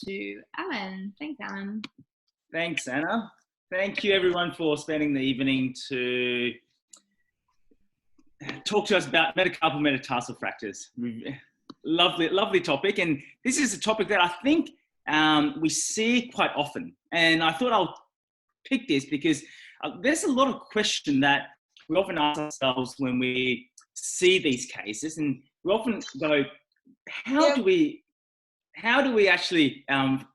to Alen. Thanks, Alen. Thanks, Anna. Thank you everyone for spending the evening to talk to us about metacarpal metatarsal fractures. Lovely topic. And this is a topic that I think we see quite often. And I thought I'll pick this because there's a lot of question that we often ask ourselves when we see these cases. And we often go, how do we actually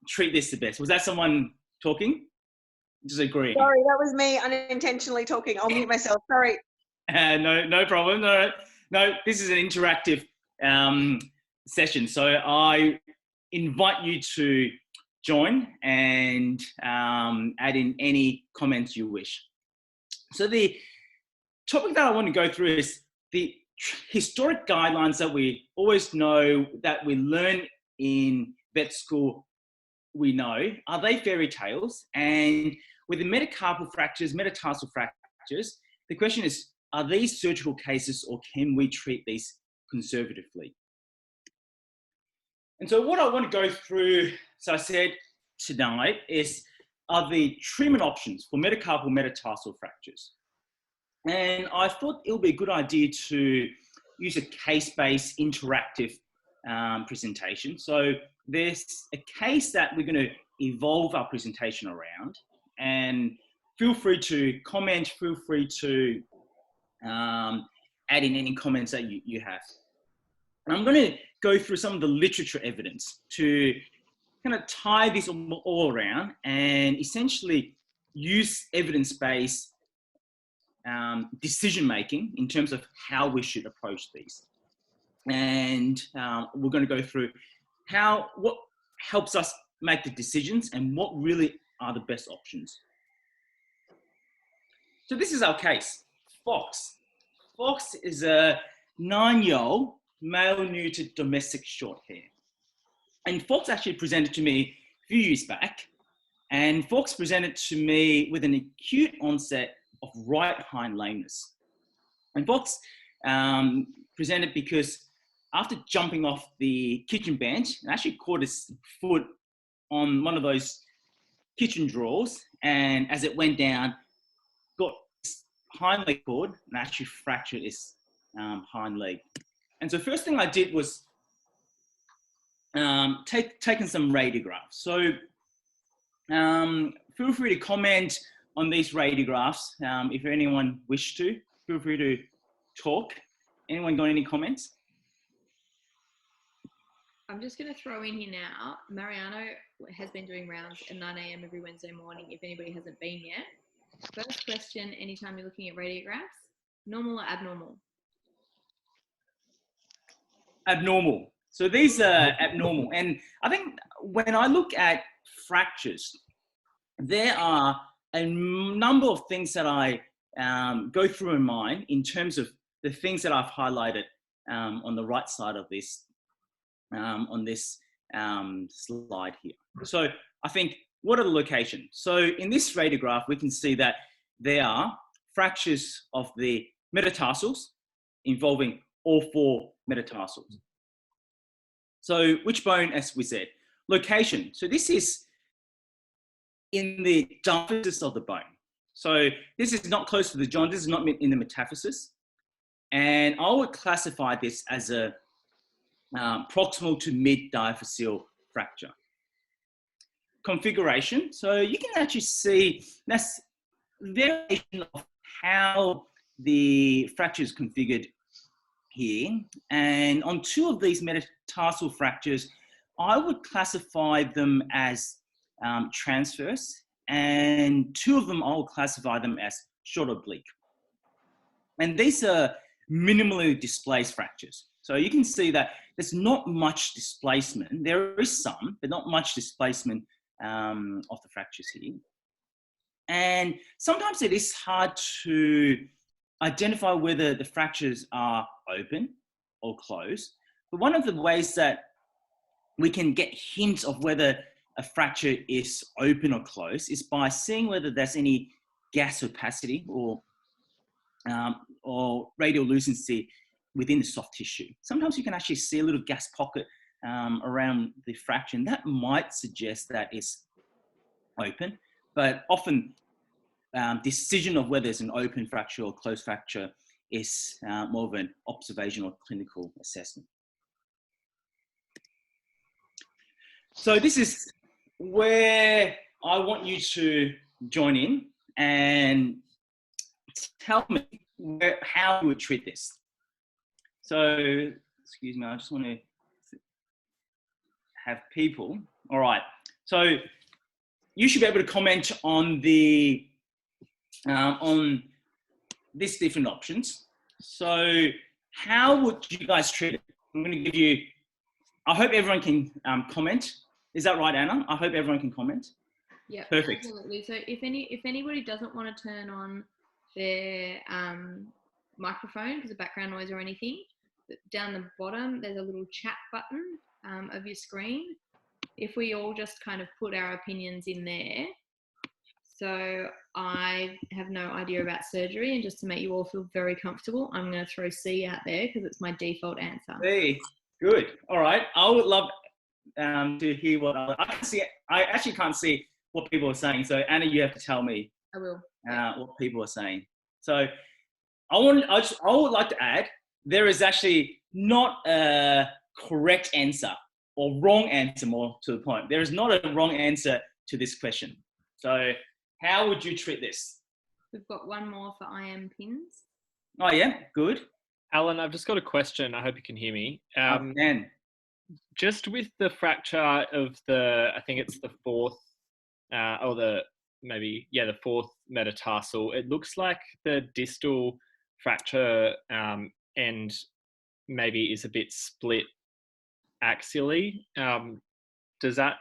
treat this the best? Was that someone talking? Just agree. Sorry, that was me unintentionally talking. I'll mute myself. Sorry. No problem. No, this is an interactive session. So I invite you to join and add in any comments you wish. So the topic that I want to go through is the historic guidelines that we always know, that we learn in vet school. We know, are they fairy tales? And with the metacarpal fractures, metatarsal fractures, the question is, are these surgical cases or can we treat these conservatively? And so what I want to go through, so I said tonight, are the treatment options for metacarpal metatarsal fractures. And I thought it would be a good idea to use a case-based interactive presentation. So there's a case that we're going to evolve our presentation around, and feel free to comment, feel free to add in any comments that you have. And I'm going to go through some of the literature evidence to kind of tie this all around and essentially use evidence-based decision-making in terms of how we should approach these. And we're going to go through what helps us make the decisions and what really are the best options. So this is our case, Fox. Fox is a 9-year-old male neutered domestic short hair. And Fox actually presented to me a few years back, and Fox presented to me with an acute onset of right hind lameness. And Fox presented because after jumping off the kitchen bench, and actually caught his foot on one of those kitchen drawers, and as it went down, got his hind leg cord and actually fractured his hind leg. And so first thing I did was taken some radiographs. So feel free to comment on these radiographs if anyone wishes to. Feel free to talk. Anyone got any comments? I'm just going to throw in here now. Mariano has been doing rounds at 9 a.m. every Wednesday morning, if anybody hasn't been yet. First question, anytime you're looking at radiographs, normal or abnormal? Abnormal. So these are abnormal. And I think when I look at fractures, there are a number of things that I go through in mind in terms of the things that I've highlighted on the right side of this, on this slide here. So I think, what are the locations? So in this radiograph, we can see that there are fractures of the metatarsals involving all 4 metatarsals. So which bone, as we said? Location. So this is in the diaphysis of the bone. So this is not close to the joint. This is not in the metaphysis. And I would classify this as a proximal to mid-diaphyseal fracture. Configuration. So you can actually see that's variation of how the fracture is configured here. And on 2 of these metatarsal fractures, I would classify them as transverse, and 2 of them I will classify them as short oblique. And these are minimally displaced fractures. So you can see that there's not much displacement. There is some, but not much displacement of the fractures here. And sometimes it is hard to identify whether the fractures are open or closed. But one of the ways that we can get hints of whether a fracture is open or closed is by seeing whether there's any gas opacity or radiolucency within the soft tissue. Sometimes you can actually see a little gas pocket around the fracture, and that might suggest that it's open, but often decision of whether it's an open fracture or closed fracture is more of an observational clinical assessment. So this is where I want you to join in and tell me how you would treat this. So, excuse me, I just want to have people. All right. So you should be able to comment on the on these different options. So how would you guys treat it? I'm going to give you, I hope everyone can comment. Is that right, Anna? I hope everyone can comment. Yeah, perfect. Absolutely. So if anybody doesn't want to turn on their microphone because of background noise or anything, down the bottom there's a little chat button of your screen. If we all just kind of put our opinions in there. So I have no idea about surgery, and just to make you all feel very comfortable, I'm going to throw C out there because it's my default answer. C, good. All right. I would love to hear what I can see. I actually can't see what people are saying. So Anna, you have to tell me. I will. What people are saying. So I would like to add, there is actually not a correct answer or wrong answer, more to the point. There is not a wrong answer to this question. So how would you treat this? We've got one more for IM pins. Oh yeah, good. Alan, I've just got a question. I hope you can hear me. And just with the fracture of the, I think it's the fourth, or the fourth metatarsal, it looks like the distal fracture end maybe is a bit split axially. Does that,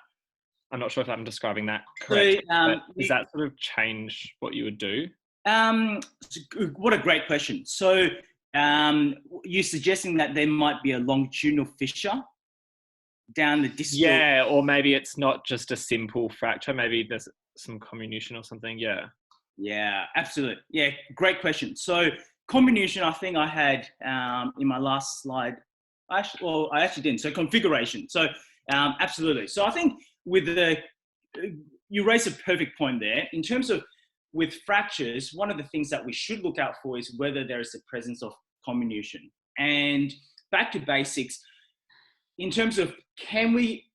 I'm not sure if I'm describing that correctly, but does that sort of change what you would do? What a great question. So you're suggesting that there might be a longitudinal fissure down the distal? Yeah, or maybe it's not just a simple fracture. Maybe there's some comminution or something. Yeah. Yeah, absolutely. Yeah, great question. So comminution, I think I had in my last slide. I actually didn't. So configuration. So absolutely. So I think with you raise a perfect point there. In terms of with fractures, one of the things that we should look out for is whether there is a presence of comminution. And back to basics, in terms of can we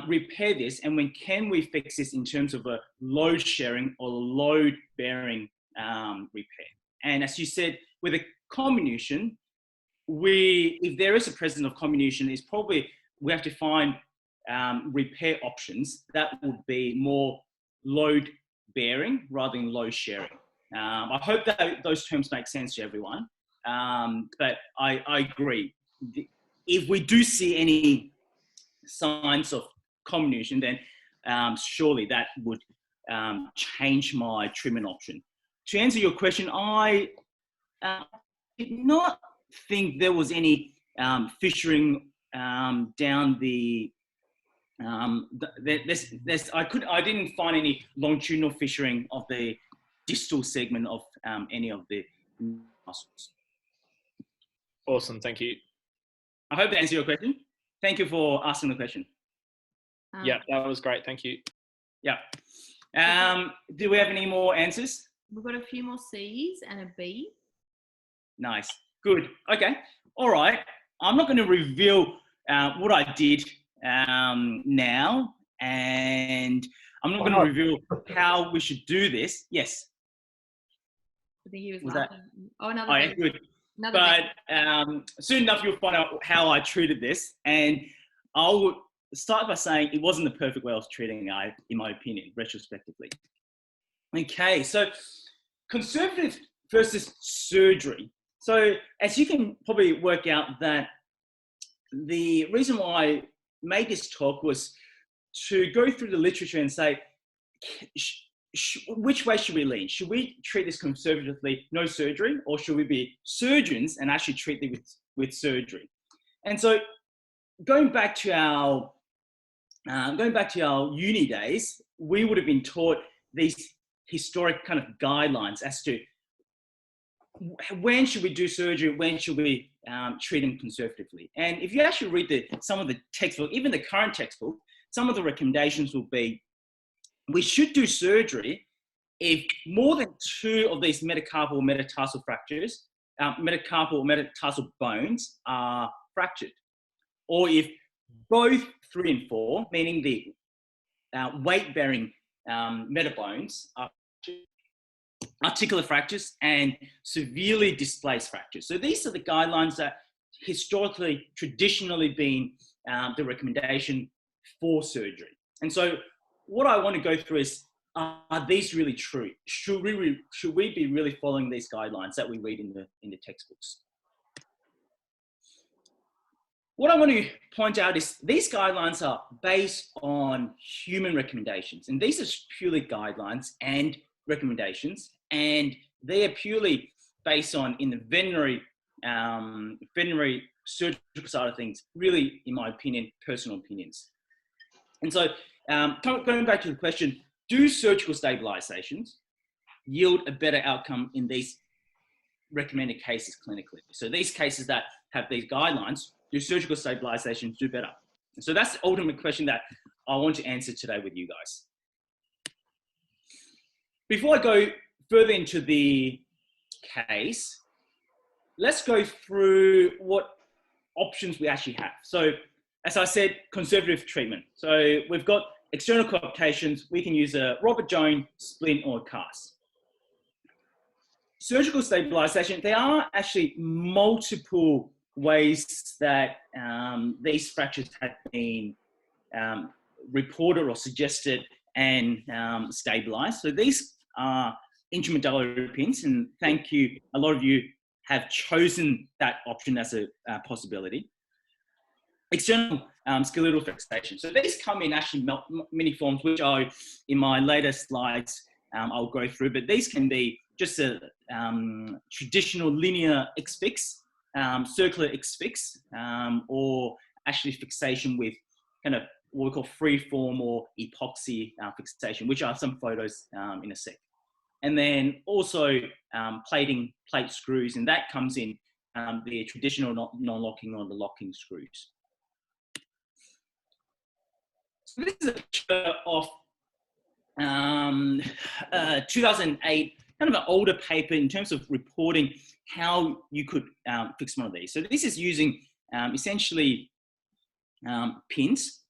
repair this, and when can we fix this in terms of a load sharing or load bearing repair? And as you said, with a comminution, if there is a presence of comminution, is probably we have to find repair options that would be more load bearing rather than load sharing. I hope that those terms make sense to everyone. But I agree. If we do see any signs of comminution, then surely that would change my treatment option. To answer your question, I did not think there was any fissuring down the. I didn't find any longitudinal fissuring of the distal segment of any of the muscles. Awesome, thank you. I hope that answers your question. Thank you for asking the question. Yeah, that was great. Thank you. Yeah. Do we have any more answers? We've got a few more C's and a B. Nice. Good. Okay. All right. I'm not going to reveal what I did now, and I'm not going to reveal how we should do this. Yes. I think he was that? laughing. Oh, another. Oh, yeah, good. But soon enough, you'll find out how I treated this, and I'll start by saying it wasn't the perfect way of treating it, in my opinion, retrospectively. Okay, so conservative versus surgery. So as you can probably work out, that the reason why I made this talk was to go through the literature and say, which way should we lean? Should we treat this conservatively, no surgery, or should we be surgeons and actually treat it with surgery? And so going back to our uni days, we would have been taught these historic kind of guidelines as to when should we do surgery, when should we treat them conservatively. And if you actually read some of the textbook, even the current textbook, some of the recommendations will be, we should do surgery if more than 2 of these metacarpal or metatarsal fractures, metacarpal or metatarsal bones are fractured, or if both 3 and 4, meaning the weight-bearing metabones, are articular fractures and severely displaced fractures. So these are the guidelines that historically, traditionally been the recommendation for surgery. And so what I want to go through is, are these really true? Should we be really following these guidelines that we read in the textbooks? What I want to point out is these guidelines are based on human recommendations, and these are purely guidelines and recommendations, and they are purely based on, in the veterinary surgical side of things, really, in my opinion, personal opinions. And so going back to the question, do surgical stabilizations yield a better outcome in these recommended cases clinically? So these cases that have these guidelines, do surgical stabilizations do better? And so that's the ultimate question that I want to answer today with you guys. Before I go further into the case, let's go through what options we actually have. So as I said, conservative treatment. So we've got external coaptations. We can use a Robert Jones splint or a cast. Surgical stabilization, there are actually multiple ways that these fractures have been reported or suggested and stabilized. So these are intramedullary pins, and thank you, a lot of you have chosen that option as a possibility. External skeletal fixation. So these come in actually many forms, which I, in my later slides, I'll go through, but these can be just a traditional linear X-fix, circular X-fix, or actually fixation with kind of what we call free-form or epoxy fixation, which are some photos in a sec. And then also plate screws, and that comes in the traditional non-locking or the locking screws. So this is a picture of 2008, kind of an older paper in terms of reporting how you could fix one of these. So this is using essentially pins,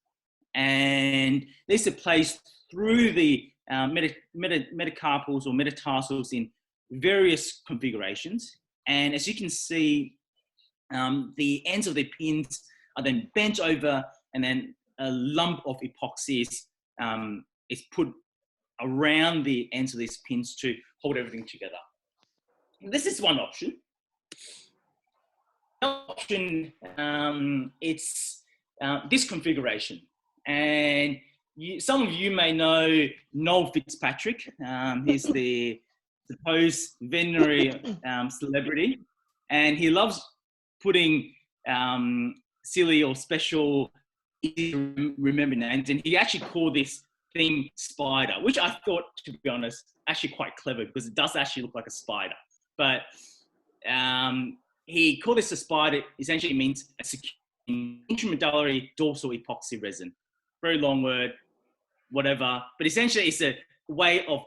and these are placed through the metacarpals or metatarsals in various configurations. And as you can see, the ends of the pins are then bent over, and then a lump of epoxy is put around the ends of these pins to hold everything together. This is one option. Another option, it's this configuration. And some of you may know Noel Fitzpatrick. He's the supposed veterinary celebrity, and he loves putting silly or special, easy to remember names, and he actually called this thing spider, which I thought, to be honest, actually quite clever, because it does actually look like a spider. But he called this a spider. Essentially means a intramedullary dorsal epoxy resin. Very long word, whatever. But essentially it's a way of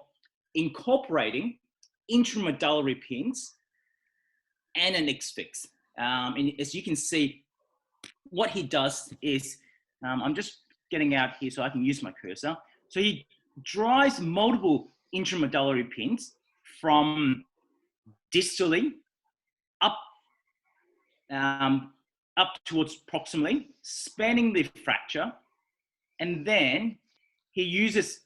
incorporating intramedullary pins and an X-fix. And as you can see, what he does is, I'm just getting out here so I can use my cursor. So he drives multiple intramedullary pins from distally up towards proximally, spanning the fracture, and then he uses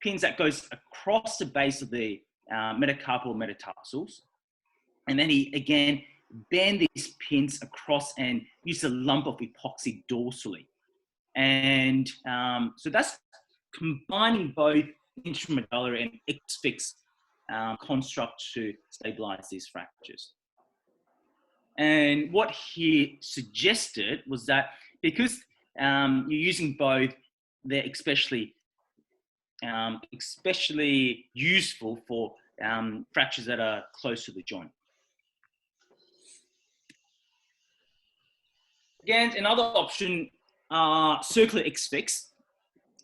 pins that goes across the base of the metacarpal metatarsals, and then he again bend these pins across and use a lump of epoxy dorsally. And so that's combining both intramedullary and X-fix construct to stabilize these fractures. And what he suggested was that because you're using both, they're especially useful for fractures that are close to the joint. Again, another option are circular X-fix.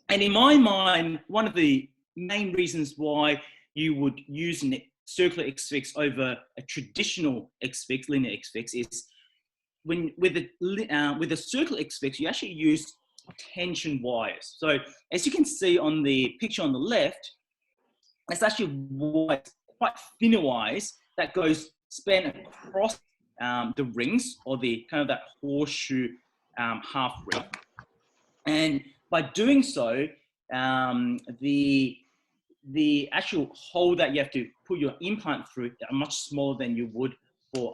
And in my mind, one of the main reasons why you would use a circular X-fix over a traditional X-fix, linear X-fix, is with a circular X-fix, you actually use tension wires. So as you can see on the picture on the left, it's actually wires, quite thinner wires that span across the rings, or the kind of that horseshoe half ring. And by doing so, the actual hole that you have to put your implant through are much smaller than you would for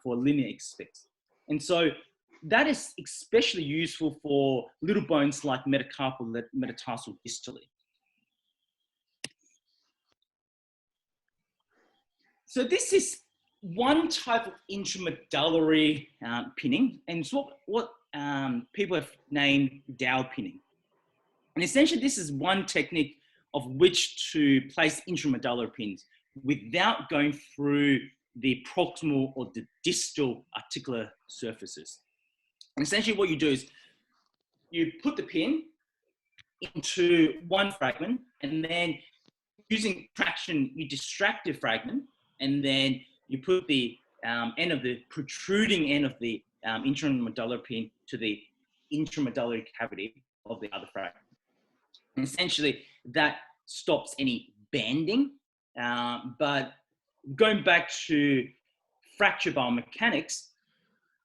linear X-fix. And so that is especially useful for little bones like metacarpal, metatarsal distally. So this is one type of intramedullary pinning, and it's what people have named dowel pinning. And essentially this is one technique of which to place intramedullary pins without going through the proximal or the distal articular surfaces. And essentially what you do is you put the pin into one fragment, and then using traction, you distract the fragment, and then you put the protruding end of the intramedullary pin to the intramedullary cavity of the other fragment. And essentially that stops any bending, but going back to fracture biomechanics,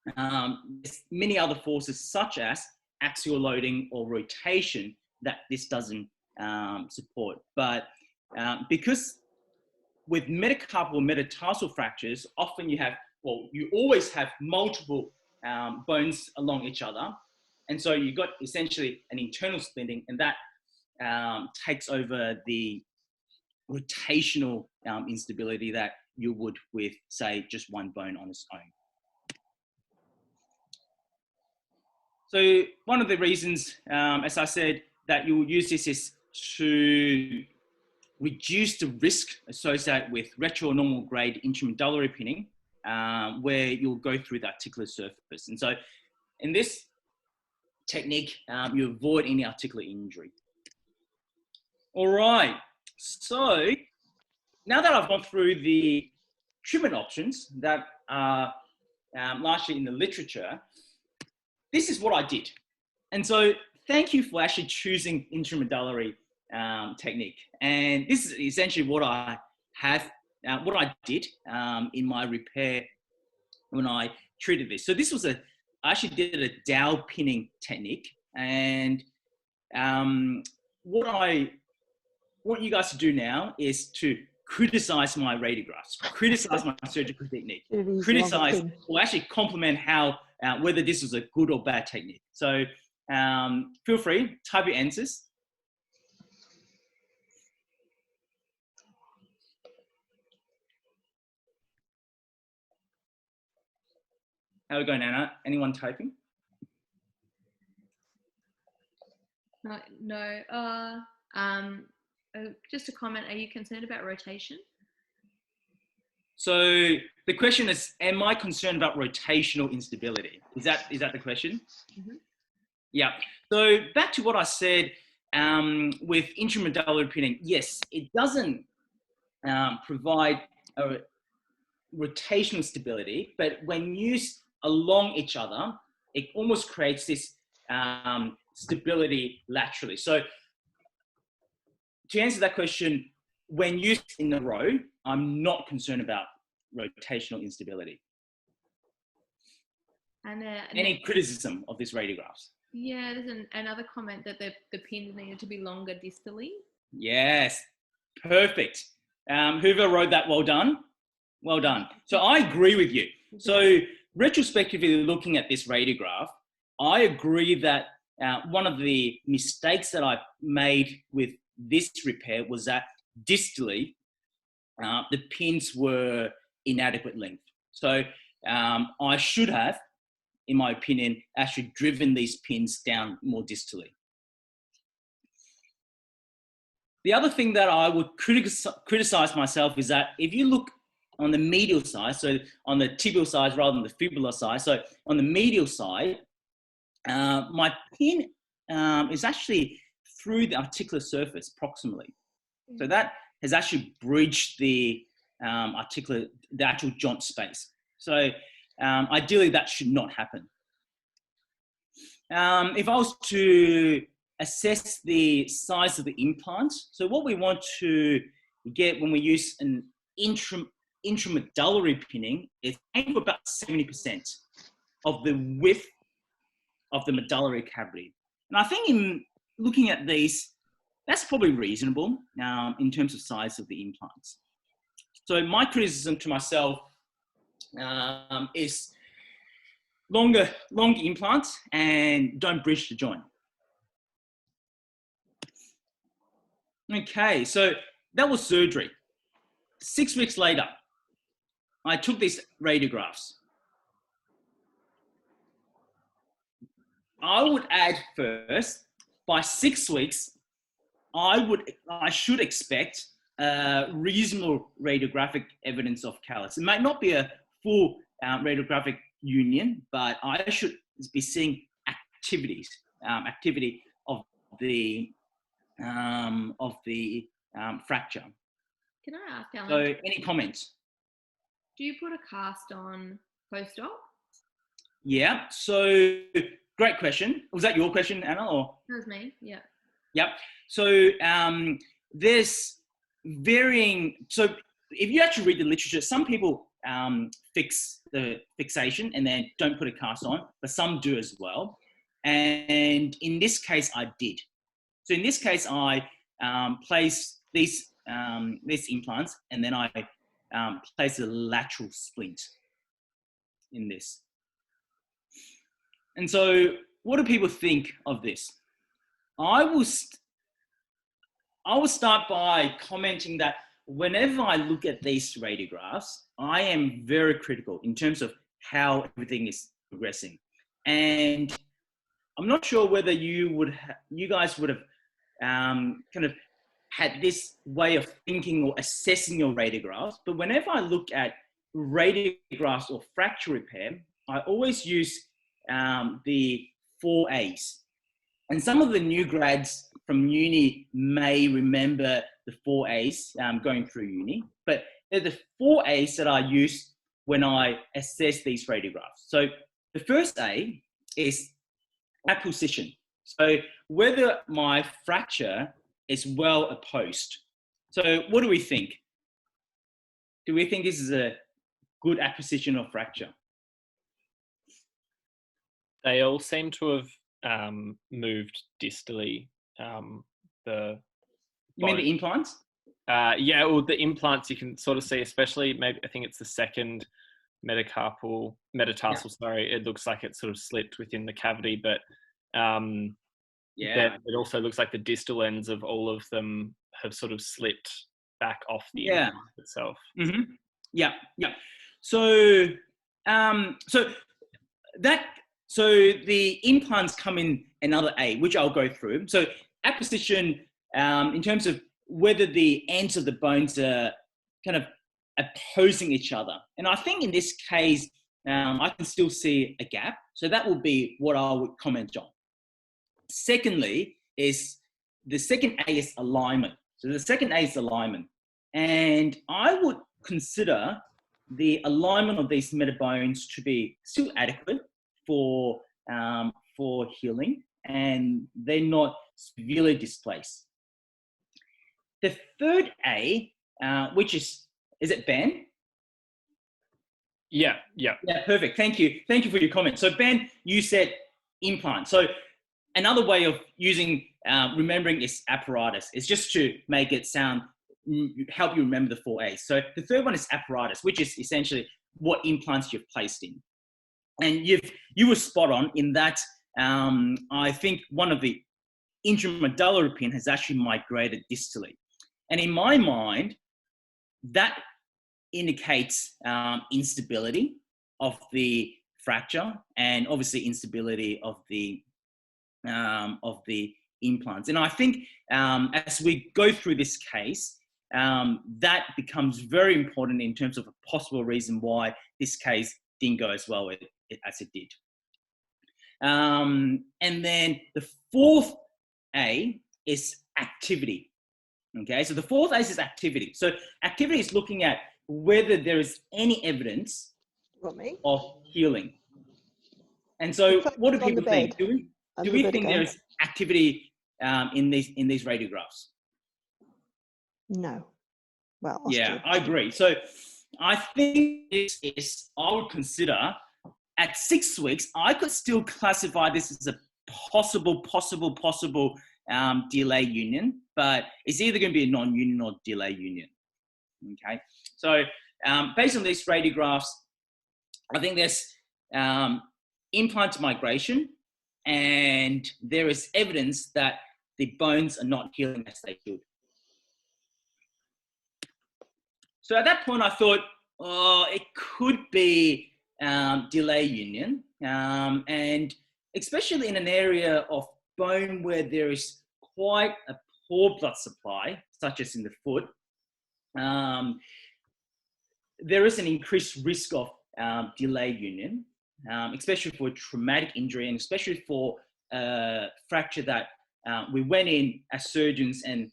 there's many other forces such as axial loading or rotation that this doesn't support. But because with metacarpal metatarsal fractures, often you always have multiple bones along each other. And so you've got essentially an internal splinting, and that takes over the rotational instability that you would with, say, just one bone on its own. So one of the reasons, as I said, that you will use this is to reduce the risk associated with retro or normal grade intramedullary pinning, where you'll go through the articular surface. And so in this technique, you avoid any articular injury. All right, so now that I've gone through the treatment options that are largely in the literature, this is what I did. And so thank you for actually choosing intramedullary technique. And this is essentially what I did in my repair when I treated this. So this was I actually did a dowel pinning technique. And what you guys to do now is to criticize my radiographs, criticize my surgical technique, criticize or actually compliment how whether this was a good or bad technique. So feel free, type your answers. How are we going, Anna? Anyone typing? No. Just a comment, are you concerned about rotation? So the question is, am I concerned about rotational instability? Is that the question? Mm-hmm. Yeah. So back to what I said with intramedullary pinning, yes, it doesn't provide a rotational stability, but when used along each other, it almost creates this stability laterally. So to answer that question, when used in a row, I'm not concerned about rotational instability. And any criticism of this radiographs? Yeah, there's another comment that the pins needed to be longer distally. Yes, perfect. Whoever wrote that, well done. Well done. So I agree with you. So retrospectively looking at this radiograph, I agree that one of the mistakes that I made with this repair was that distally, the pins were inadequate length. So I should have, in my opinion, actually driven these pins down more distally. The other thing that I would criticize myself is that if you look on the medial side, so on the tibial side rather than the fibular side, so on the medial side, my pin is actually through the articular surface proximally. So that has actually bridged the actual joint space. So ideally that should not happen. If I was to assess the size of the implant, so what we want to get when we use an intramedullary pinning is aim for about 70% of the width of the medullary cavity. And I think in looking at these, that's probably reasonable in terms of size of the implants. So my criticism to myself is longer implants and don't bridge the joint. Okay, so that was surgery. 6 weeks later, I took these radiographs. I would add first, by 6 weeks, I should expect reasonable radiographic evidence of callus. It might not be a full radiographic union, but I should be seeing activity of the fracture. Can I ask, Alan? So, any comments? Do you put a cast on post-op? Yeah. So, great question. Was that your question, Anna? Or That was me. Yeah. Yep. So there's varying. So if you actually read the literature, some people fix the fixation and then don't put a cast on, but some do as well. And in this case, I did. So in this case, I placed these implants, and then I placed a lateral splint in this. And so, what do people think of this? I will start by commenting that whenever I look at these radiographs, I am very critical in terms of how everything is progressing. And I'm not sure whether you guys would have kind of had this way of thinking or assessing your radiographs, but whenever I look at radiographs or fracture repair, I always use the 4 A's. And some of the new grads from uni may remember the 4 A's going through uni, but they're the 4 A's that I use when I assess these radiographs. So the first A is apposition. So whether my fracture is well opposed. So what do we think? Do we think this is a good apposition of fracture? They all seem to have moved distally. You mean the implants? Yeah, well, the implants you can sort of see, especially maybe I think it's the second metatarsal. Yeah. Sorry, it looks like it sort of slipped within the cavity, but it also looks like the distal ends of all of them have sort of slipped back off the implant itself. Mm-hmm. Yeah. So the implants come in another A, which I'll go through. So apposition, in terms of whether the ends of the bones are kind of opposing each other. And I think in this case, I can still see a gap. So that will be what I would comment on. Secondly, is the second A is alignment. So the second A is alignment. And I would consider the alignment of these metabones to be still adequate for healing, and they're not severely displaced. The third A, which is it Ben? Yeah, perfect. Thank you for your comment. So Ben, you said implant. So another way of remembering is apparatus. It's just to make it help you remember the 4 A's. So the third one is apparatus, which is essentially what implants you've placed in. And you were spot on in that. I think one of the intramedullary pin has actually migrated distally. And in my mind, that indicates instability of the fracture and obviously instability of the implants. And I think as we go through this case, that becomes very important in terms of a possible reason why this case didn't go as well as it did. And then the fourth A is activity. Okay, so the fourth A is activity. So activity is looking at whether there is any evidence of healing. And so what do people think? Do we think there's activity in these radiographs? No. Well, yeah, I agree. So I think this is, I would consider at 6 weeks, I could still classify this as a possible delay union, but it's either going to be a non-union or delay union. Okay, so based on these radiographs, I think there's implant to migration, and there is evidence that the bones are not healing as they should. So at that point, I thought, oh, it could be delay union, and especially in an area of bone where there is quite a poor blood supply, such as in the foot, there is an increased risk of delay union, especially for traumatic injury, and especially for fracture that we went in as surgeons and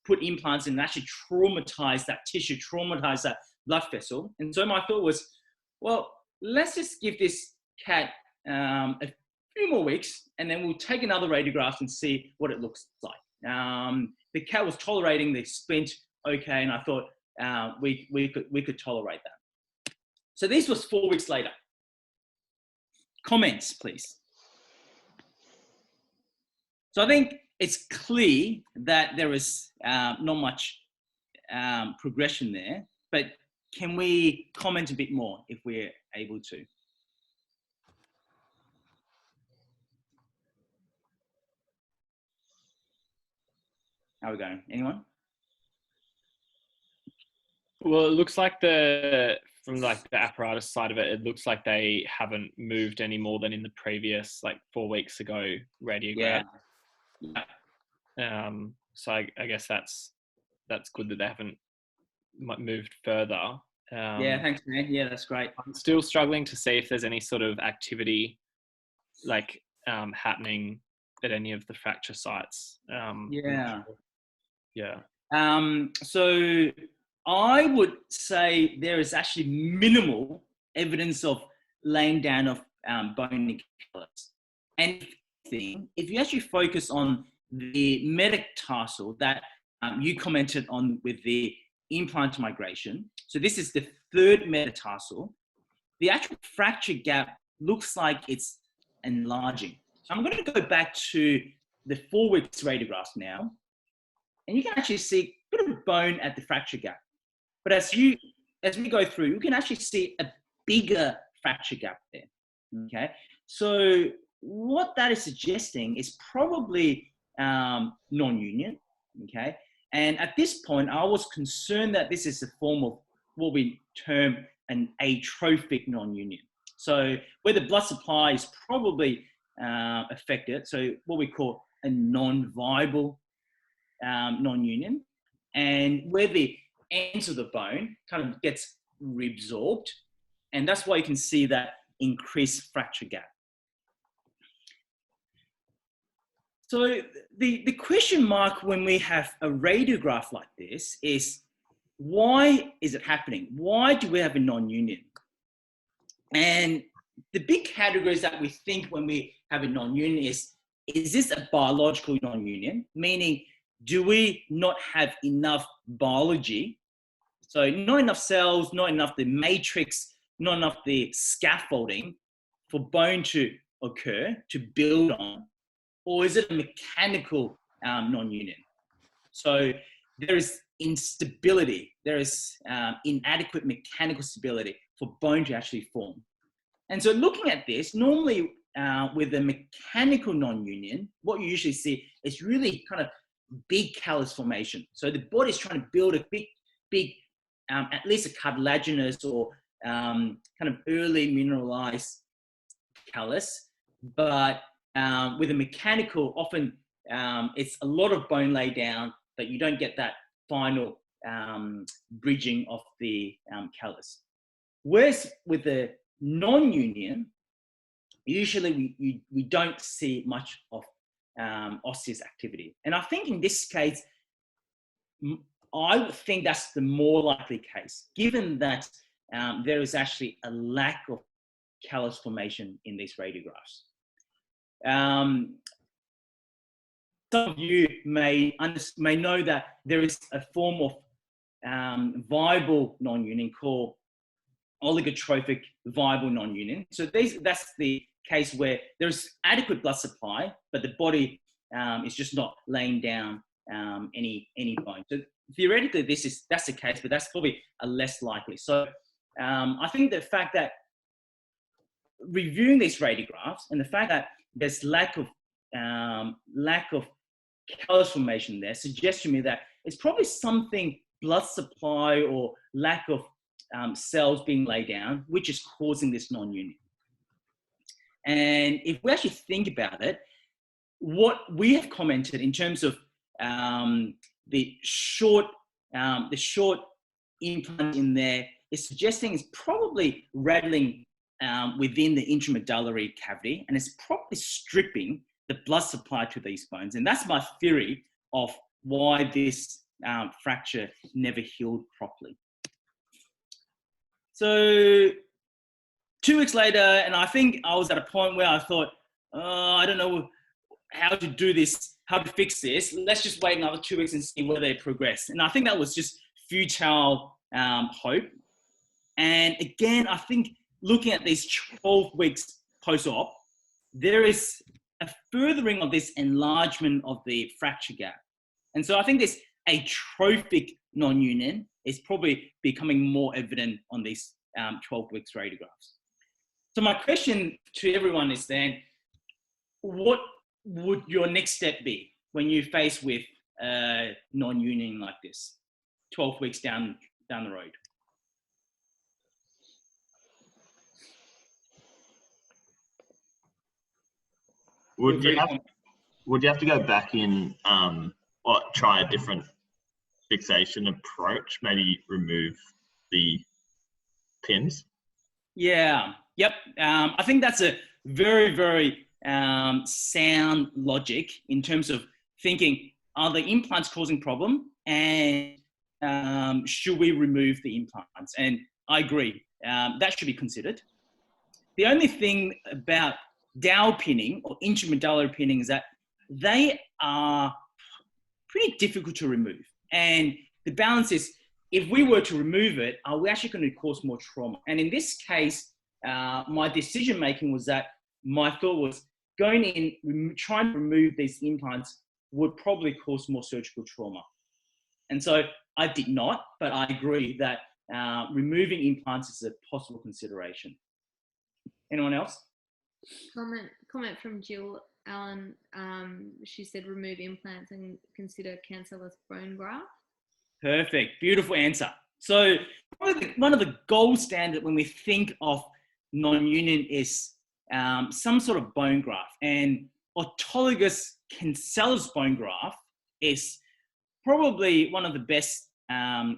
put implants in and actually traumatize that tissue, traumatize that blood vessel. And so my thought was, well, let's just give this cat a few more weeks, and then we'll take another radiograph and see what it looks like. The cat was tolerating the splint okay, and I thought we could tolerate that. So this was 4 weeks later. Comments, please. So I think it's clear that there is not much progression there, but can we comment a bit more if we're able to? How are we going? Anyone? Well, it looks like from like the apparatus side of it, it looks like they haven't moved any more than in the previous, like 4 weeks ago radiograph. Yeah. So I guess that's good that they haven't moved further. Yeah, thanks, man. Yeah, that's great. I'm still struggling to see if there's any sort of activity like happening at any of the fracture sites. Yeah. Yeah. So I would say there is actually minimal evidence of laying down of bone callus. And if you actually focus on the metatarsal that you commented on with the implant migration, so this is the third metatarsal, the actual fracture gap looks like it's enlarging. So I'm going to go back to the 4 weeks radiographs now, and you can actually see a bit of bone at the fracture gap. But as we go through, you can actually see a bigger fracture gap there. Okay, so what that is suggesting is probably non-union. Okay, and at this point, I was concerned that this is a form of what we term an atrophic non-union. So where the blood supply is probably affected, so what we call a non-viable non-union, and where the ends of the bone kind of gets reabsorbed, and that's why you can see that increased fracture gap. So the question mark when we have a radiograph like this is, why is it happening? Why do we have a non-union? And the big categories that we think when we have a non-union is this a biological non-union? Meaning, do we not have enough biology? So not enough cells, not enough the matrix, not enough the scaffolding for bone to occur, to build on? Or is it a mechanical non-union? So there is instability, there is inadequate mechanical stability for bone to actually form. And so looking at this, normally with a mechanical non-union, what you usually see is really kind of big callus formation. So the body's trying to build a big, at least a cartilaginous or kind of early mineralized callus. But with a mechanical, often it's a lot of bone laid down, but you don't get that final bridging of the callus. Whereas with the non-union, usually we don't see much of osseous activity. And I think in this case, I would think that's the more likely case, given that there is actually a lack of callus formation in these radiographs. Some of you may know that there is a form of viable non-union called oligotrophic viable non-union. So that's the case where there's adequate blood supply, but the body is just not laying down any bone. So theoretically, that's the case, but that's probably a less likely. So I think the fact that reviewing these radiographs and the fact that there's lack of callus formation there suggests to me that it's probably something blood supply or lack of cells being laid down, which is causing this non-union. And if we actually think about it, what we have commented in terms of the short implant in there is suggesting it's probably rattling within the intramedullary cavity, and it's probably stripping the blood supply to these bones. And that's my theory of why this fracture never healed properly. So 2 weeks later, and I think I was at a point where I thought, I don't know how to do this, how to fix this. Let's just wait another 2 weeks and see whether they progress. And I think that was just futile hope. And again, I think looking at these 12 weeks post-op, there is a furthering of this enlargement of the fracture gap. And so I think this atrophic non-union is probably becoming more evident on these 12 weeks radiographs. So my question to everyone is then, what would your next step be when you face with non-union like this, 12 weeks down the road? Would you have to go back in or try a different fixation approach, maybe remove the pins? Yeah, yep. I think that's a very, very sound logic in terms of thinking, are the implants causing problem, and should we remove the implants? And I agree, that should be considered. The only thing about dowel pinning or intramedullary pinning is that they are pretty difficult to remove. And the balance is, if we were to remove it, are we actually going to cause more trauma? And in this case, my decision making was that my thought was going in, trying to remove these implants would probably cause more surgical trauma. And so I did not, but I agree that removing implants is a possible consideration. Anyone else? Comment from Jill Allen. She said remove implants and consider cancellous bone graft. Perfect. Beautiful answer. So one of the gold standard when we think of non-union is some sort of bone graft, and autologous cancellous bone graft is probably one of the best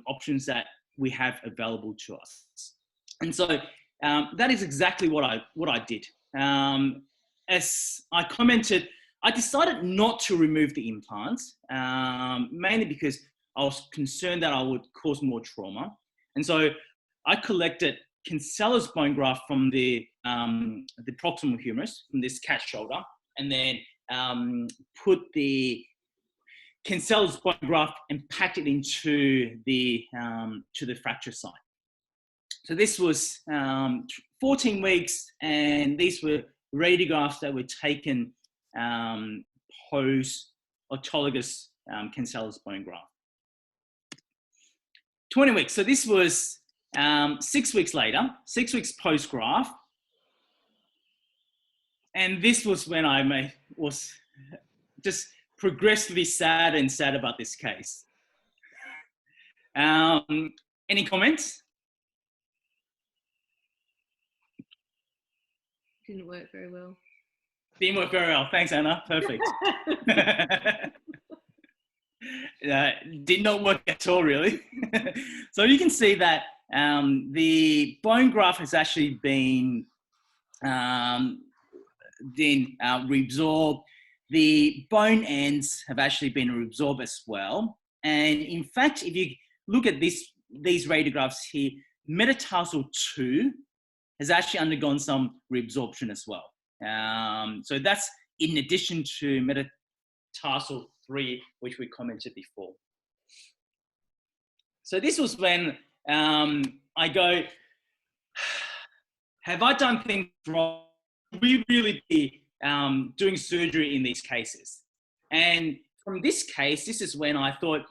options that we have available to us. And so that is exactly what I did. As I commented, I decided not to remove the implants, mainly because I was concerned that I would cause more trauma. And so I collected cancellous bone graft from the proximal humerus, from this cat shoulder, and then put the cancellous bone graft and packed it into the fracture site. So this was 14 weeks, and these were radiographs that were taken post autologous cancellous bone graft. 20 weeks. So this was 6 weeks later, 6 weeks post graft. And this was when I was just progressively sad and sad about this case. Any comments? Didn't work very well. Didn't work very well. Thanks, Anna. Perfect. Did not work at all, really. So you can see that the bone graft has actually been then reabsorbed. The bone ends have actually been reabsorbed as well. And in fact, if you look at these radiographs here, metatarsal 2 has actually undergone some reabsorption as well. So that's in addition to metatarsal 3, which we commented before. So this was when I go, have I done things wrong? We really be doing surgery in these cases. And from this case, this is when I thought,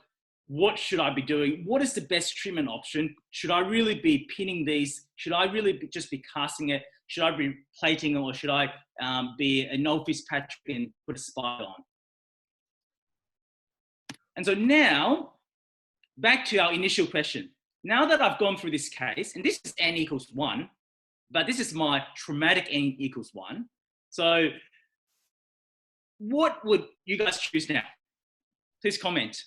what should I be doing? What is the best treatment option? Should I really be pinning these? Should I really just be casting it? Should I be plating, or should I be a no Fitzpatrick and put a spike on? And so now, back to our initial question. Now that I've gone through this case, and this is n equals 1, but this is my traumatic n equals 1. So what would you guys choose now? Please comment.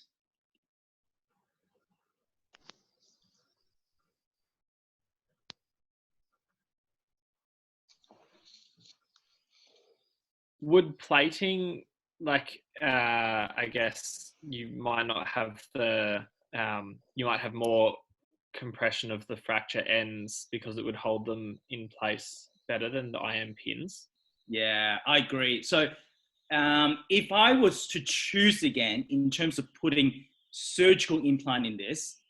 Would plating, like, I guess you might not have you might have more compression of the fracture ends because it would hold them in place better than the IM pins? Yeah, I agree. So if I was to choose again in terms of putting surgical implant in this,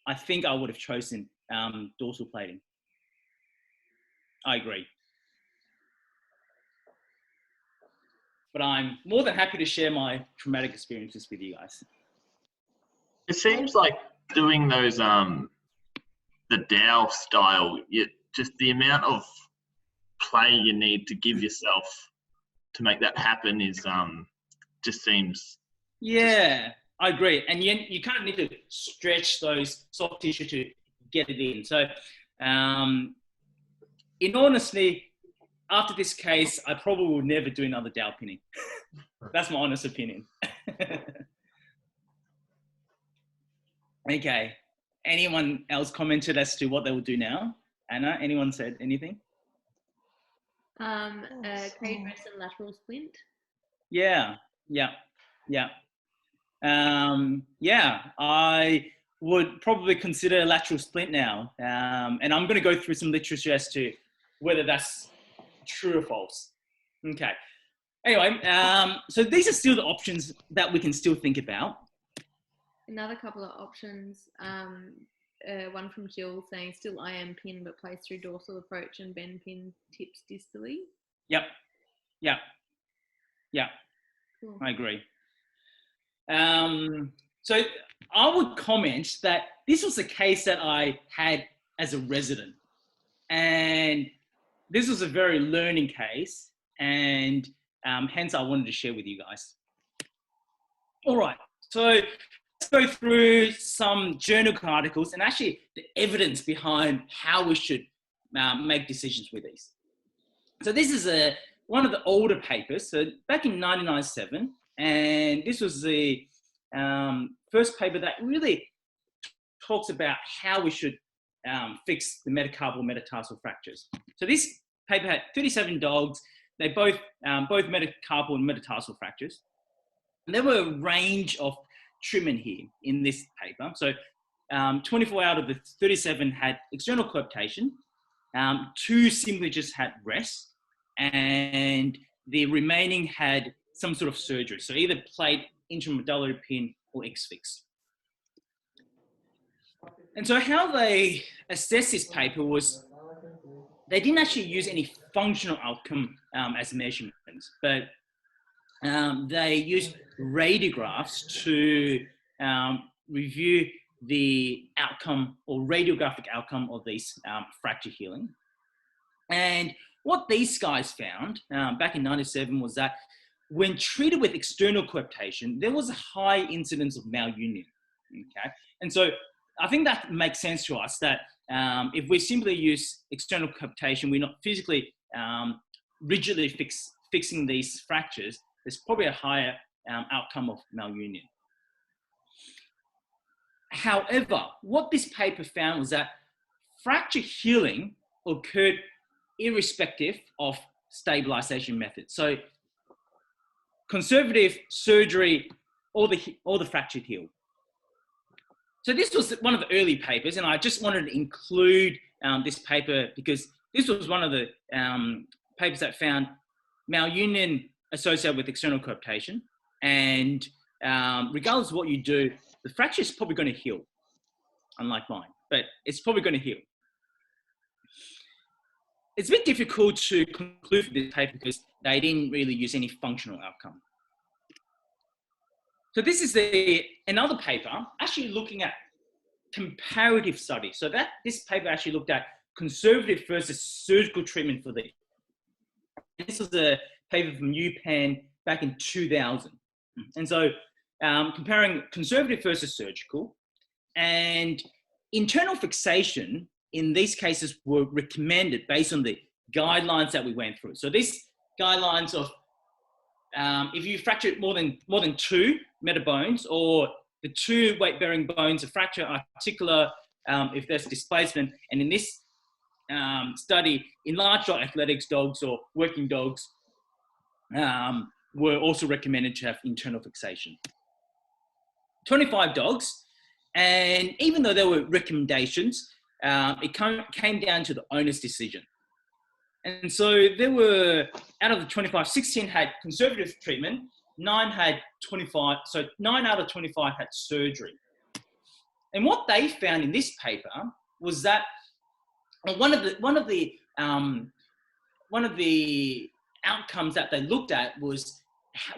I think I would have chosen dorsal plating. I agree. But I'm more than happy to share my traumatic experiences with you guys. It seems like doing those, the Dow style, just the amount of play you need to give yourself to make that happen is, just seems. Yeah, I agree. And you kind of need to stretch those soft tissue to get it in. So in honesty, after this case, I probably will never do another dowel pinning. That's my honest opinion. Okay. Anyone else commented as to what they will do now? Anna, anyone said anything? Cage rest and lateral splint. Yeah. I would probably consider a lateral splint now. And I'm going to go through some literature as to whether that's true or false. Okay. Anyway, so these are still the options that we can still think about. Another couple of options. One from Jill saying still IM pin but placed through dorsal approach and bend pin tips distally. Yep. Cool. I agree. So I would comment that this was a case that I had as a resident, and this was a very learning case, and hence I wanted to share with you guys. All right, so let's go through some journal articles and actually the evidence behind how we should make decisions with these. So this is one of the older papers, so back in 1997, and this was the first paper that really talks about how we should fix the metacarpal metatarsal fractures. So this paper had 37 dogs. They both metacarpal and metatarsal fractures. And there were a range of treatment here in this paper. So 24 out of the 37 had external coaptation. 2 simply just had rest, and the remaining had some sort of surgery. So either plate, intramedullary pin, or X-fix. And so how they assessed this paper was they didn't actually use any functional outcome as measurements, but they used radiographs to review the outcome or radiographic outcome of these fracture healing. And what these guys found back in 97 was that when treated with external coaptation, there was a high incidence of malunion. Okay, and so I think that makes sense to us that if we simply use external coaptation, we're not physically rigidly fixing these fractures, there's probably a higher outcome of malunion. However, what this paper found was that fracture healing occurred irrespective of stabilization method. So conservative, surgery, or the fractured heel. So this was one of the early papers, and I just wanted to include this paper because this was one of the papers that found malunion associated with external coaptation. And regardless of what you do, the fracture is probably going to heal, unlike mine, but it's probably going to heal. It's a bit difficult to conclude from this paper because they didn't really use any functional outcome. So this is another paper actually looking at comparative studies. So this paper actually looked at conservative versus surgical treatment for these. This was a paper from UPenn back in 2000. And so comparing conservative versus surgical, and internal fixation in these cases were recommended based on the guidelines that we went through. So these guidelines of if you fracture more than 2 metabones, or the 2 weight-bearing bones are fracture articular if there's displacement, and in this study, enlarged athletics dogs or working dogs were also recommended to have internal fixation. 25 dogs, and even though there were recommendations, it came down to the owner's decision. And so there were, out of the 25, 16 had conservative treatment, 9 had 25, so 9 out of 25 had surgery. And what they found in this paper was that one of the outcomes that they looked at was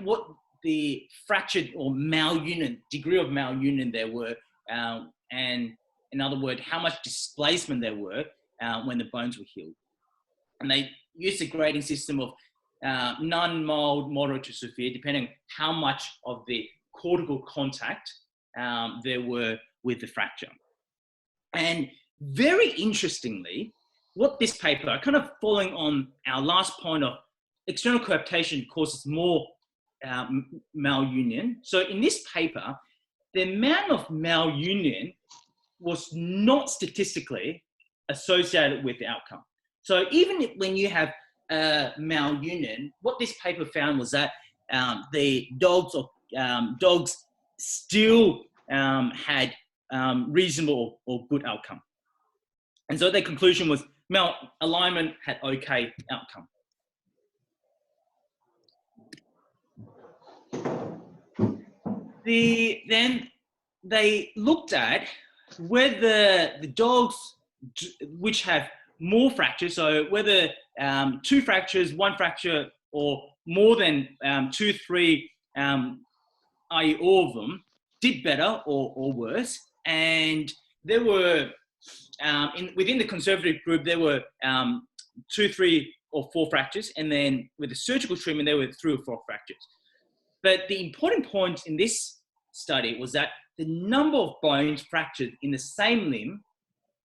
what the fractured or malunion, degree of malunion there were, and in other words, how much displacement there were when the bones were healed. And they used a grading system of none, mild, moderate to severe, depending on how much of the cortical contact there were with the fracture. And very interestingly, what this paper, kind of following on our last point of external coaptation causes more malunion. So in this paper, the amount of malunion was not statistically associated with the outcome. So even when you have malunion, what this paper found was that the dogs still had reasonable or good outcome. And so their conclusion was malalignment had okay outcome. Then they looked at whether the dogs which have more fractures, so whether 2 fractures, 1 fracture, or more than 2, 3, i.e. all of them, did better or worse. And there were, within the conservative group, there were 2, 3, or 4 fractures. And then with the surgical treatment, there were 3 or 4 fractures. But the important point in this study was that the number of bones fractured in the same limb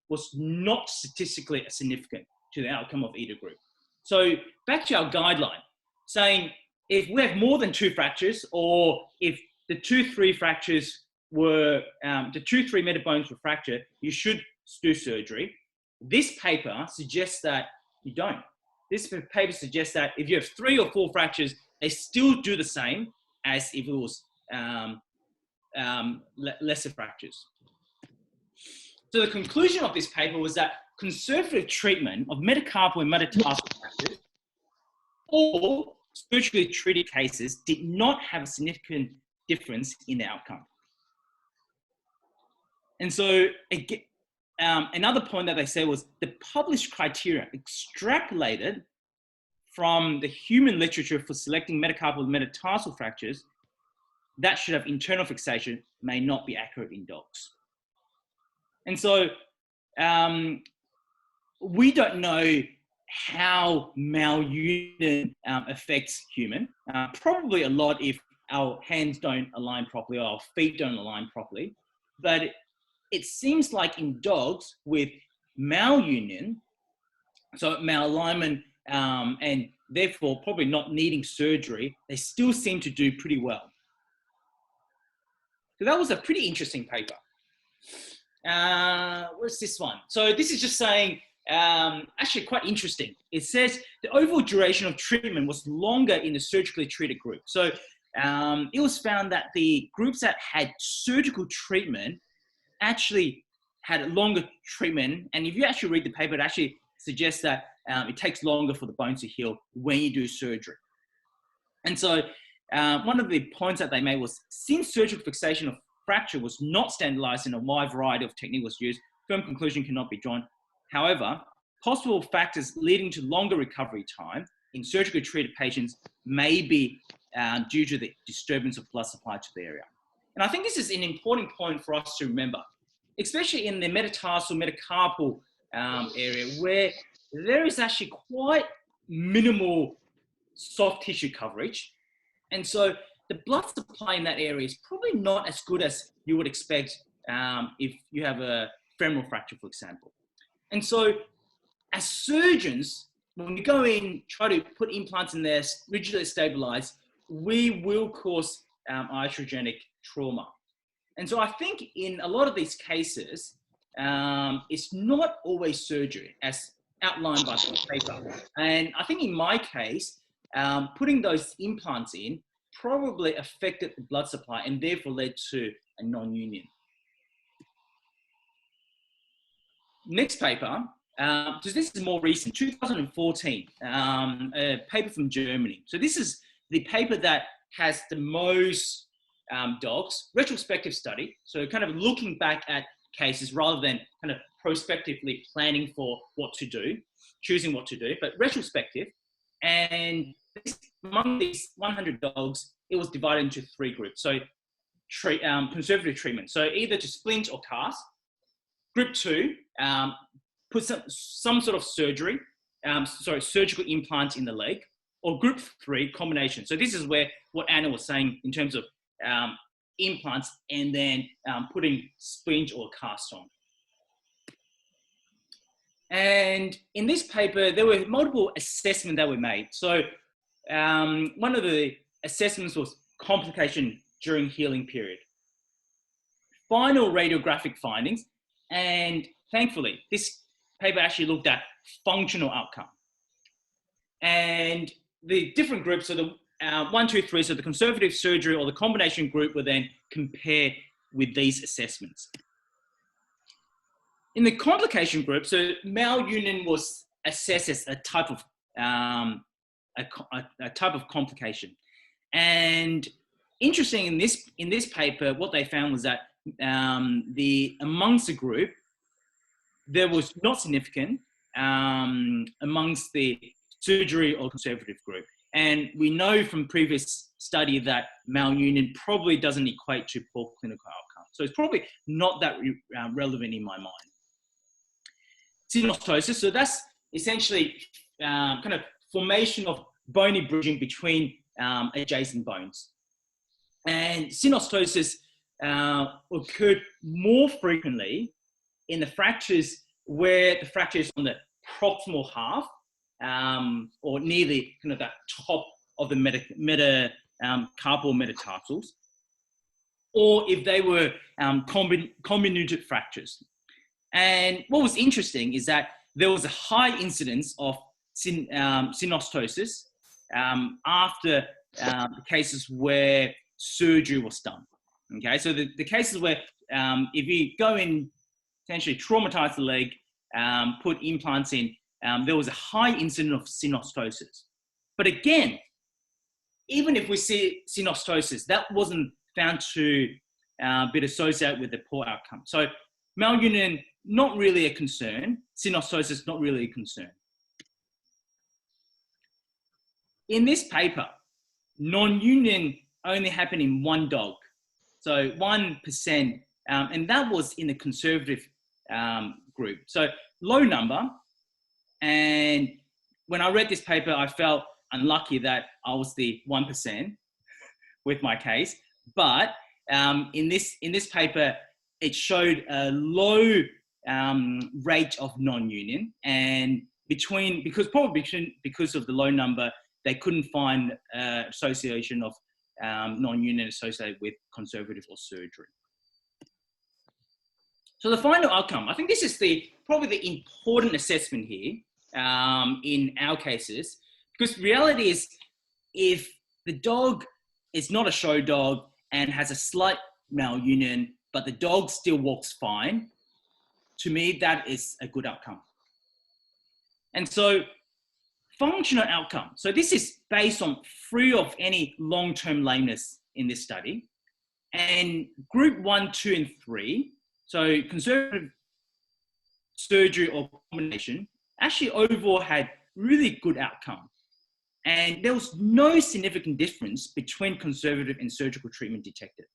was not statistically significant to the outcome of either group. So back to our guideline, saying if we have more than 2 fractures, or if the 2, 3 fractures were, the 2, 3 metabones were fractured, you should do surgery. This paper suggests that you don't. This paper suggests that if you have 3 or 4 fractures, they still do the same as if it was lesser fractures. So the conclusion of this paper was that conservative treatment of metacarpal and metatarsal fractures, all surgically treated cases, did not have a significant difference in the outcome. And so another point that they said was the published criteria extrapolated from the human literature for selecting metacarpal and metatarsal fractures that should have internal fixation may not be accurate in dogs. And so we don't know how malunion affects human. Probably a lot if our hands don't align properly or our feet don't align properly. But it seems like in dogs with malunion, so malalignment, and therefore probably not needing surgery, they still seem to do pretty well. So that was a pretty interesting paper. What's this one? So this is just saying actually quite interesting. It says the overall duration of treatment was longer in the surgically treated group. So it was found that the groups that had surgical treatment actually had a longer treatment. And if you actually read the paper, it actually suggests that it takes longer for the bones to heal when you do surgery. And so one of the points that they made was, since surgical fixation of fracture was not standardized and a wide variety of technique was used, firm conclusion cannot be drawn. However, possible factors leading to longer recovery time in surgically treated patients may be due to the disturbance of blood supply to the area. And I think this is an important point for us to remember, especially in the metatarsal, metacarpal area, where there is actually quite minimal soft tissue coverage. And so the blood supply in that area is probably not as good as you would expect if you have a femoral fracture, for example. And so as surgeons, when we go in, try to put implants in there, rigidly stabilized, we will cause iatrogenic trauma. And so I think in a lot of these cases, it's not always surgery as outlined by the paper. And I think in my case, putting those implants in probably affected the blood supply and therefore led to a non-union. Next paper, so this is more recent, 2014, a paper from Germany. So this is the paper that has the most dogs, retrospective study. So kind of looking back at cases rather than kind of prospectively planning for what to do, choosing what to do, but retrospective. And among these 100 dogs, it was divided into 3 groups. So conservative treatment. So either to splint or cast. Group 2, put some sort of surgery, surgical implant in the leg. Or group 3, combination. So this is where what Anna was saying in terms of implants and then putting splint or cast on. And in this paper, there were multiple assessments that were made. So one of the assessments was complication during healing period. Final radiographic findings, and thankfully, this paper actually looked at functional outcome. And the different groups, so the 1, 2, 3, so the conservative surgery or the combination group were then compared with these assessments. In the complication group, so malunion was assessed as a type of complication. And interesting in this paper, what they found was that amongst the group, there was not significant amongst the surgery or conservative group. And we know from previous study that malunion probably doesn't equate to poor clinical outcome. So it's probably not that relevant in my mind. Synostosis, so that's essentially kind of formation of bony bridging between adjacent bones. And synostosis occurred more frequently in the fractures where the fracture is on the proximal half or near the kind of that top of the metacarpal metatarsals, or if they were comminuted fractures. And what was interesting is that there was a high incidence of synostosis after the cases where surgery was done. Okay, so the cases where if you go in, essentially traumatize the leg, put implants in, there was a high incidence of synostosis. But again, even if we see synostosis, that wasn't found to be associated with the poor outcome. So malunion, not really a concern. Synostosis, not really a concern. In this paper, non-union only happened in 1 dog. So 1%, and that was in the conservative group. So low number. And when I read this paper, I felt unlucky that I was the 1% with my case. But in this paper, it showed a low rate of non-union, and because of the low number, they couldn't find association of non-union associated with conservative or surgery. So the final outcome, I think this is the probably the important assessment here in our cases, because reality is if the dog is not a show dog and has a slight malunion, but the dog still walks fine, to me, that is a good outcome. And so functional outcome. So this is based on free of any long-term lameness in this study. And group 1, 2, and 3, so conservative surgery or combination, actually overall had really good outcome. And there was no significant difference between conservative and surgical treatment detected.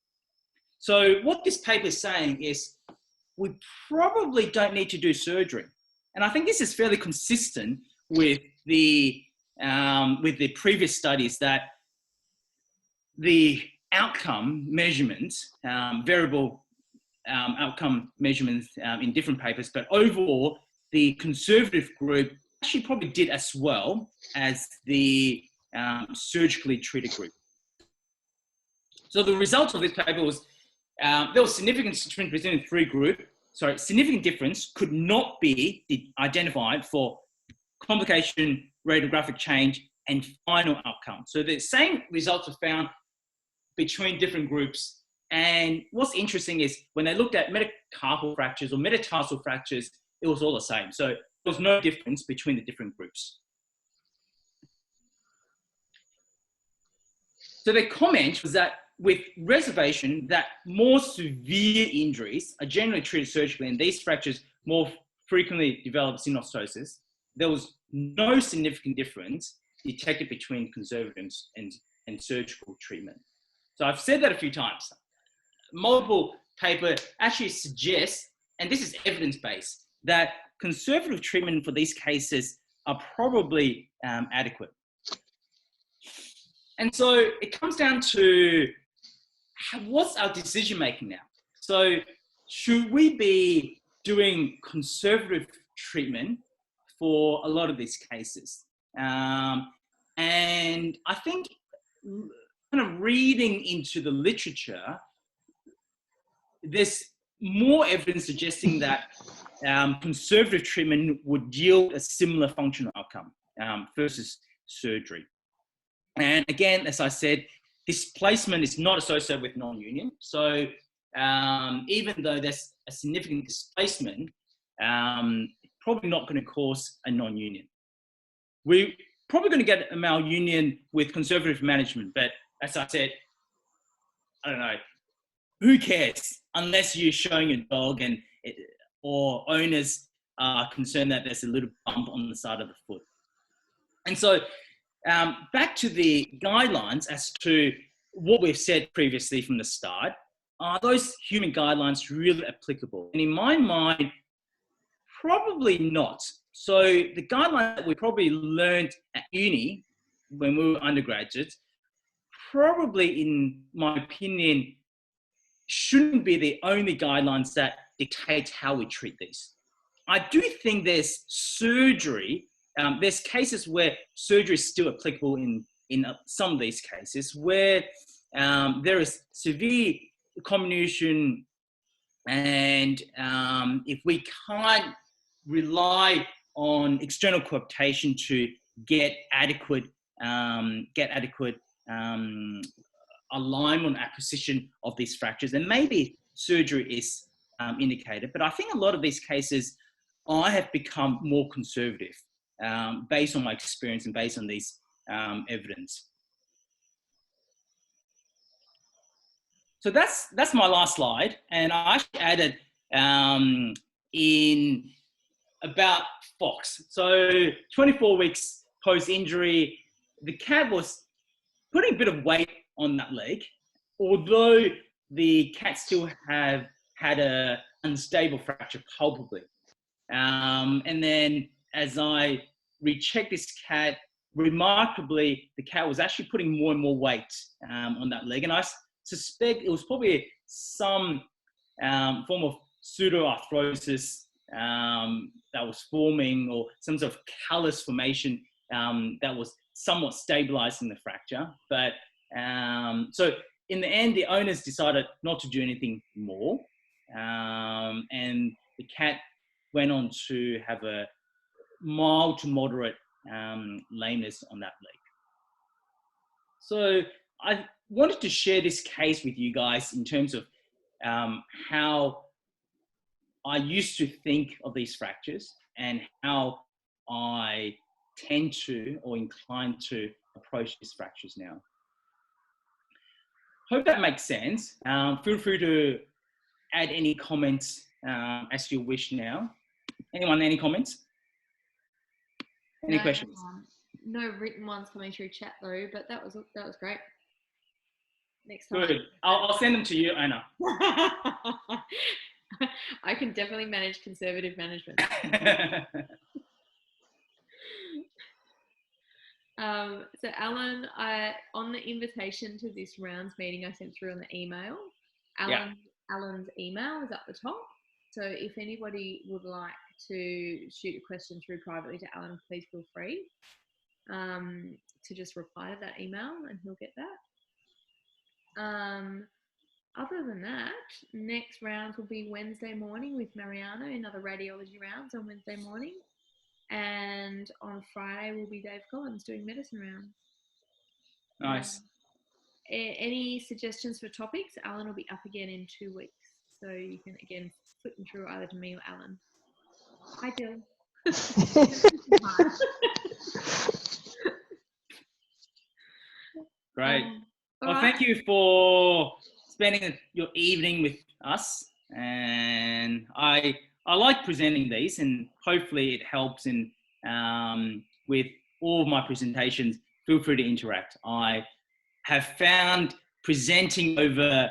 So what this paper is saying is we probably don't need to do surgery. And I think this is fairly consistent with the previous studies that the outcome measurements, variable outcome measurements in different papers, but overall, the conservative group actually probably did as well as the surgically treated group. So the result of this paper was there was significant difference between the three groups. Sorry, significant difference could not be identified for complication, radiographic change, and final outcome. So the same results were found between different groups. And what's interesting is when they looked at metacarpal fractures or metatarsal fractures, it was all the same. So there was no difference between the different groups. So their comment was that with reservation that more severe injuries are generally treated surgically and these fractures more frequently develop synostosis, there was no significant difference detected between conservative and surgical treatment. So I've said that a few times. Multiple paper actually suggests, and this is evidence-based, that conservative treatment for these cases are probably adequate. And so it comes down to what's our decision-making now? So should we be doing conservative treatment for a lot of these cases? And I think kind of reading into the literature, there's more evidence suggesting that conservative treatment would yield a similar functional outcome versus surgery. And again, as I said, displacement is not associated with non-union. So even though there's a significant displacement, probably not going to cause a non-union. We're probably going to get a malunion with conservative management, but as I said, I don't know, who cares unless you're showing a dog and or owners are concerned that there's a little bump on the side of the foot. And so back to the guidelines as to what we've said previously from the start, are those human guidelines really applicable? And in my mind, probably not. So the guidelines that we probably learned at uni when we were undergraduates, probably in my opinion, shouldn't be the only guidelines that dictate how we treat these. I do think there's surgery, there's cases where surgery is still applicable in some of these cases where there is severe comminution and if we can't rely on external coaptation to get adequate alignment acquisition of these fractures, and maybe surgery is indicated. But I think a lot of these cases, I have become more conservative based on my experience and based on these evidence. So that's my last slide, and I actually added in about Fox. So 24 weeks post-injury, the cat was putting a bit of weight on that leg, although the cat still had a unstable fracture palpably. And then as I rechecked this cat, remarkably, the cat was actually putting more and more weight on that leg. And I suspect it was probably some form of pseudoarthrosis that was forming, or some sort of callus formation that was somewhat stabilizing the fracture. But so in the end, the owners decided not to do anything more. And the cat went on to have a mild to moderate lameness on that leg. So I wanted to share this case with you guys in terms of how I used to think of these fractures and how I tend to or incline to approach these fractures now. Hope that makes sense. Feel free to add any comments as you wish now. Anyone, any comments? Any questions? No written ones coming through chat though, but that was great. Next time. Good. I'll send them to you, Anna. I can definitely manage conservative management. So Alan, on the invitation to this rounds meeting I sent through on the email, Alan's email is up the top. So if anybody would like to shoot a question through privately to Alan, please feel free to just reply to that email and he'll get that. Other than that, next rounds will be Wednesday morning with Mariano, another radiology rounds on Wednesday morning. And on Friday will be Dave Collins doing medicine rounds. Nice. Any suggestions for topics? Alan will be up again in 2 weeks. So you can, again, flip them through either to me or Alan. Hi, Jill. Great. Well, right. thank you for spending your evening with us. And I like presenting these, and hopefully it helps in with all of my presentations. Feel free to interact. I have found presenting over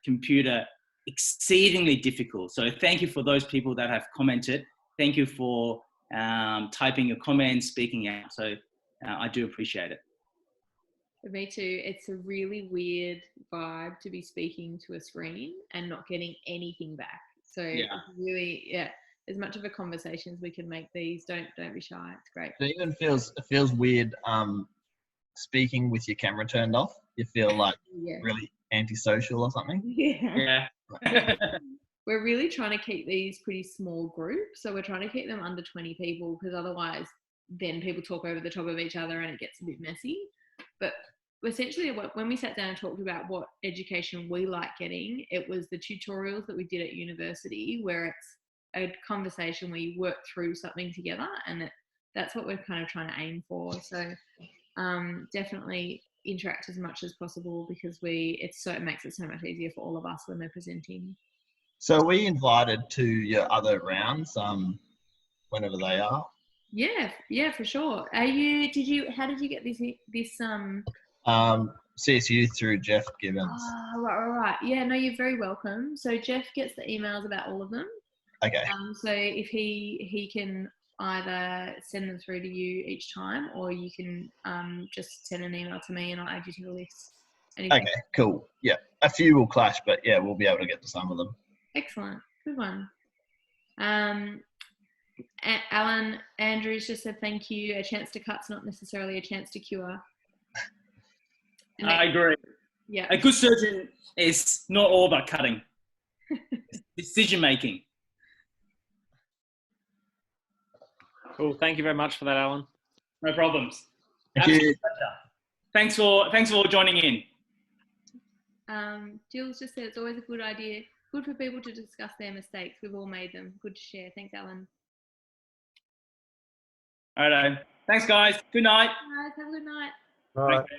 computer exceedingly difficult. So thank you for those people that have commented. Thank you for typing your comments, speaking out. So I do appreciate it. Me too. It's a really weird vibe to be speaking to a screen and not getting anything back. So Yeah. It's really, as much of a conversation as we can make these, don't be shy. It's great. It even feels weird speaking with your camera turned off. You feel like really antisocial or something. Yeah. Yeah. We're really trying to keep these pretty small groups. So we're trying to keep them under 20 people because otherwise then people talk over the top of each other and it gets a bit messy. But essentially when we sat down and talked about what education we like getting, it was the tutorials that we did at university where it's a conversation where you work through something together, and that's what we're kind of trying to aim for. So definitely interact as much as possible because it makes it so much easier for all of us when we're presenting. So are we invited to your other rounds whenever they are? Yeah, for sure. How did you get this CSU through Jeff Gibbons. Oh, right. Yeah, no, you're very welcome. So Jeff gets the emails about all of them. Okay. So if he can either send them through to you each time, or you can just send an email to me and I'll add you to the list. Anything. Okay, cool. Yeah, a few will clash, but yeah, we'll be able to get to some of them. Excellent. Good one. Alan Andrews just said thank you. A chance to cut's not necessarily a chance to cure. I agree. Yeah. A good surgeon is not all about cutting. It's decision making. Cool. Thank you very much for that, Alan. No problems. Thank you. Thanks for joining in. Jill's just said it's always a good idea. Good for people to discuss their mistakes. We've all made them. Good to share. Thanks, Alan. All right. Thanks, guys. Good night. Guys, have a good night. All right. Okay.